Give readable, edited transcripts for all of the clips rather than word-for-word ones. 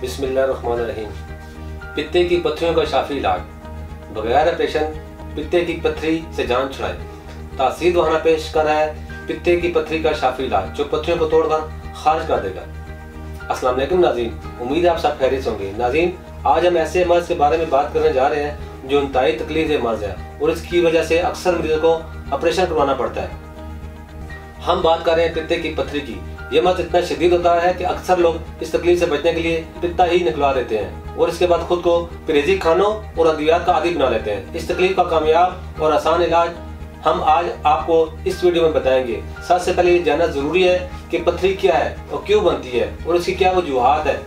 बिस्मिल्लाहिर्रहमानिर्रहीम। पित्ते की पत्थरियों का शाफी इलाज, बगैर ऑपरेशन पित्ते की पत्थरी से जान छुड़ाए। तासीर वहाना पेश कर रहा है पित्ते की पत्थरी का शाफी इलाज जो पत्थरियों को तोड़कर खारिज कर देगा। अस्सलाम वालेकुम नाज़रीन, उम्मीद है आप सब खैरियत से होंगे। नाज़रीन, आज हम ऐसे मर्ज के बारे में बात करने जा रहे हैं जो इंतहाई तकलीफ मर्ज है और इसकी वजह से अक्सर मरीजों को ऑपरेशन करवाना पड़ता है। हम बात कर रहे हैं पित्ते की पत्थरी की। यह मर्ज इतना शदीद होता है कि अक्सर लोग इस तकलीफ से बचने के लिए पित्ता ही निकलवा देते हैं और इसके बाद खुद को परहेजी खानों और अद्वियात का आदी बना लेते हैं। इस तकलीफ का कामयाब और आसान इलाज हम आज आपको इस वीडियो में बताएंगे। सबसे पहले ये जानना जरूरी है कि पत्थरी क्या है और क्यों बनती है और इसकी क्या वजूहात है।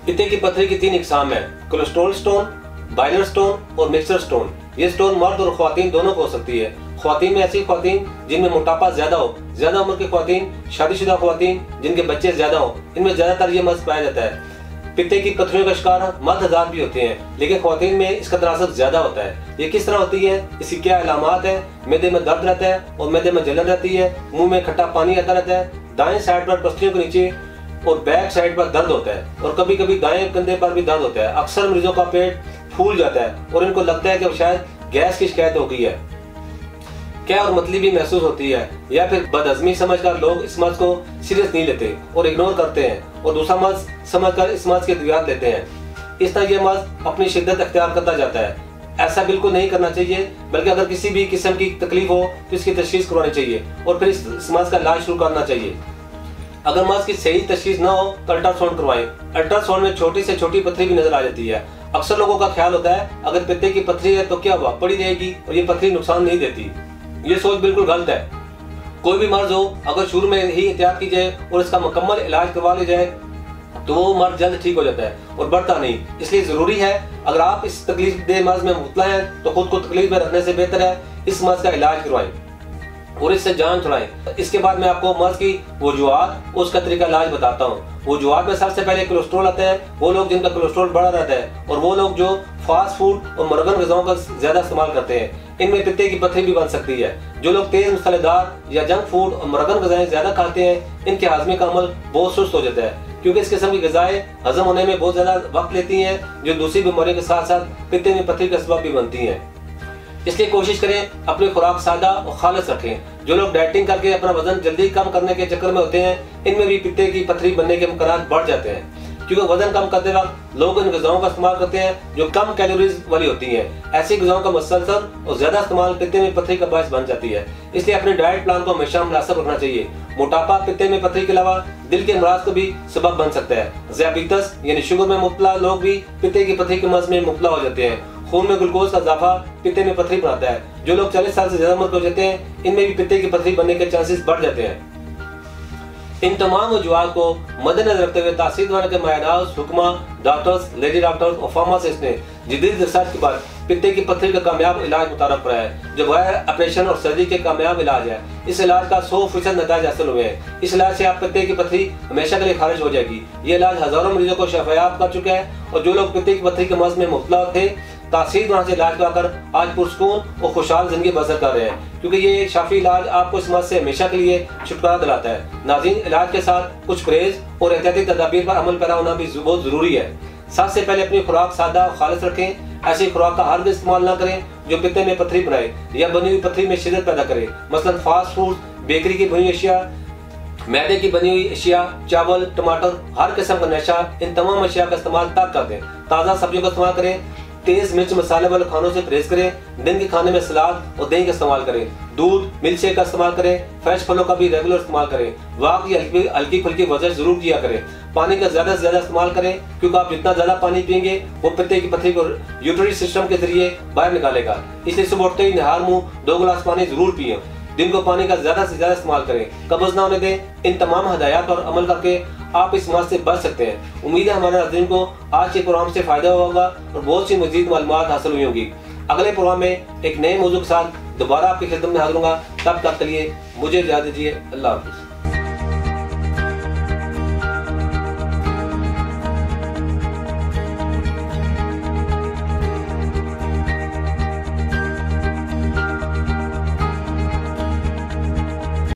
पित्ते की पत्थरी की 3 इकसाम है: कोलेस्ट्रॉल स्टोन, बाइलर स्टोन और मिक्सर स्टोन। ये स्टोन मर्द और ख्वातीन दोनों को हो सकती है। ख्वातीन में ऐसी ख्वातीन जिनमें मोटापा ज्यादा हो, ज्यादा उम्र की ख्वातीन, शादीशुदा ख्वातीन जिनके बच्चे ज्यादा हो, इनमें ज्यादातर ये मर्ज पाया जाता है। पित्ते की पत्थरियों का शिकार मर्द हज़ार भी होते हैं, लेकिन ख्वातीन में इसका तनासब ज्यादा होता है। ये किस तरह होती है, इसकी क्या अलामात है? मैदे में दर्द रहता है और मैदे में जलन रहती है, मुंह में खट्टा पानी आता रहता है, दाएं साइड पर पसलियों के नीचे और बैक साइड पर दर्द होता है और कभी कभी दाएं कंधे पर भी दर्द होता है। अक्सर मरीजों का पेट फूल जाता है और इनको लगता है कि शायद गैस की शिकायत हो गई है। क्या और मतली भी महसूस होती है या फिर बदहजमी समझकर लोग इस मर्ज को सीरियस नहीं लेते और इग्नोर करते हैं और दूसरा मर्ज समझकर इस मर्ज की अद्वियात लेते हैं। इस तरह यह मर्ज अपनी शिद्दत अख्तियार करता जाता है। ऐसा बिल्कुल नहीं करना चाहिए, बल्कि अगर किसी भी किस्म की तकलीफ हो तो इसकी तशखीस करवानी चाहिए और फिर इस मर्ज का इलाज शुरू करना चाहिए। अगर मर्ज की सही तशखीस न हो तो अल्ट्रासाउंड करवाएं। अल्ट्रासाउंड में छोटी से छोटी पत्थरी भी नजर आ जाती है। अक्सर लोगों का ख्याल होता है अगर पित्ते की पत्थरी है तो क्या हुआ, पड़ी रहेगी और ये पत्थरी नुकसान नहीं देती। ये सोच बिल्कुल गलत है। कोई भी मर्ज हो, अगर शुरू में ही एहतियात की जाए और इसका मुकम्मल इलाज करवा लिया जाए तो वो मर्ज जल्द ठीक हो जाता है और बढ़ता नहीं। इसलिए जरूरी है अगर आप इस तकलीफ दे मर्ज में मुब्तला हैं तो खुद को तकलीफ में रखने से बेहतर है इस मर्ज का इलाज करवाएं और इससे जान छुड़ाएं। इसके बाद मैं आपको मर्ज की वजूहात और उसका तरीका इलाज बताता हूँ। वजूहात में सबसे पहले कोलेस्ट्रॉल आता है। वो लोग जिनका कोलेस्ट्रॉल बढ़ा रहता है और वो लोग जो फास्ट फूड और मुरगन गज़ाओं का ज्यादा इस्तेमाल करते हैं, इनमें पित्ते की पत्थरी भी बन सकती है। जो लोग तेज मसालेदार या जंक फूड और मुरगन गज़ाएं ज्यादा खाते हैं, इनके हाजमे का अमल बहुत सुस्त हो जाता है क्योंकि इस किस्म की गज़ाएं हजम होने में बहुत ज्यादा वक्त लेती हैं, जो दूसरी बीमारियों के साथ साथ पित्ते में पत्थरी का सबब भी बनती हैं। इसलिए कोशिश करें अपनी खुराक सादा और खालिस रखें। जो लोग डाइटिंग करके अपना वजन जल्दी कम करने के चक्कर में होते हैं, इनमें भी पित्ते की पत्थरी बनने के इम्कान बढ़ जाते हैं क्योंकि वजन कम करते वक्त लोग इन गज़ाओं का इस्तेमाल करते हैं जो कम कैलोरीज वाली होती हैं। ऐसी गज़ाओं का मुसलसल और ज्यादा इस्तेमाल पित्ते में पत्थरी का बायस बन जाती है। इसलिए अपने डाइट प्लान को हमेशा मुनासिब रखना चाहिए। मोटापा पित्ते में पत्थरी के अलावा दिल के अमराज को भी सबब बन सकता है। ज़ियाबीतस यानी शुगर में मुब्तला लोग भी पित्ते की पत्थरी के मर्ज में मुब्तला हो जाते हैं। खून में ग्लूकोज का इजाफा पित्ते में पत्थरी बनाता है। जो लोग 40 साल से ज्यादा उम्र के हो जाते हैं, इनमें भी पित्ते की पत्थरी बनने के चांसेस बढ़ जाते हैं। इन तमाम वजूहात को मद्देनजर रखते हुए तासीर वाले के माहिरान, हुक्मा, डॉक्टर्स, लेडी डॉक्टर्स और फार्मासिस्ट ने जदीद रिसर्च के बाद पित्ते की पत्थरी का कामयाब इलाज मुतारफ कराया है जो बगैर ऑपरेशन और सर्जरी के कामयाब इलाज है। इस इलाज का 100% नतीजा हासिल हुए हैं। इस इलाज से आप पित्ते की पत्थरी हमेशा के लिए खारिज हो जाएगी। ये इलाज हजारों मरीजों को शफायाब कर चुका है और जो लोग पित्ते की पत्थरी के मर्ज में मुब्तला थे, तासीर वहां से इलाज कराकर आज पुरसुकून और खुशहाल जिंदगी बसर कर रहे हैं क्योंकि ये शाफी इलाज आपको इस मर्ज से हमेशा के लिए छुटकारा दिलाता है। नाज़रीन, इलाज के साथ कुछ परहेज और एहतियाती तदाबीर पर अमल पैरा होना भी बहुत जरूरी है। सबसे पहले अपनी खुराक सादा और खालिस रखें। ऐसी खुराक का हरगिज़ इस्तेमाल न करें जो पित्ते में पत्थरी बनाए या बनी हुई पत्थरी में शिद्दत पैदा करे। मसलन फास्ट फूड, बेकरी की बनी अशिया, मैदे की बनी हुई अशिया, चावल, टमाटर, हर किस्म का नशा, इन तमाम अशिया का इस्तेमाल तब कर दें। ताज़ा सब्जियों का इस्तेमाल करें। तेज मिर्च मसाले वाले खानों से परहेज करें। दिन के खाने में सलाद और दही का इस्तेमाल करें। दूध, मिल्क शेक का इस्तेमाल करें। फ्रेश फलों का भी रेगुलर इस्तेमाल करें। वॉक या हल्की फुल्की वर्जिश जरूर किया करें। पानी का ज्यादा से ज्यादा इस्तेमाल करें क्योंकि आप जितना ज्यादा पानी पिएंगे वो पित्ते की पत्थरी को यूटिलिटी सिस्टम के जरिए बाहर निकालेगा। इसलिए सुबह उठते ही निहार मुंह 2 गिलास पानी जरूर पिए। दिन को पानी का ज्यादा से ज्यादा इस्तेमाल करें, कब्ज ना होने दें। इन तमाम हदायत पर अमल करके आप इस मर्ज से बच सकते हैं। उम्मीद है हमारे नाज़रीन को आज के प्रोग्राम से फायदा होगा और बहुत सी मजीद मालूमात हासिल हुई होगी। अगले प्रोग्राम में एक नए मौजू के साथ दोबारा आपकी खिदमत में हाजिर होगा। तब तक के लिए मुझे इजाज़त दीजिए। अल्लाह हाफ़िज़।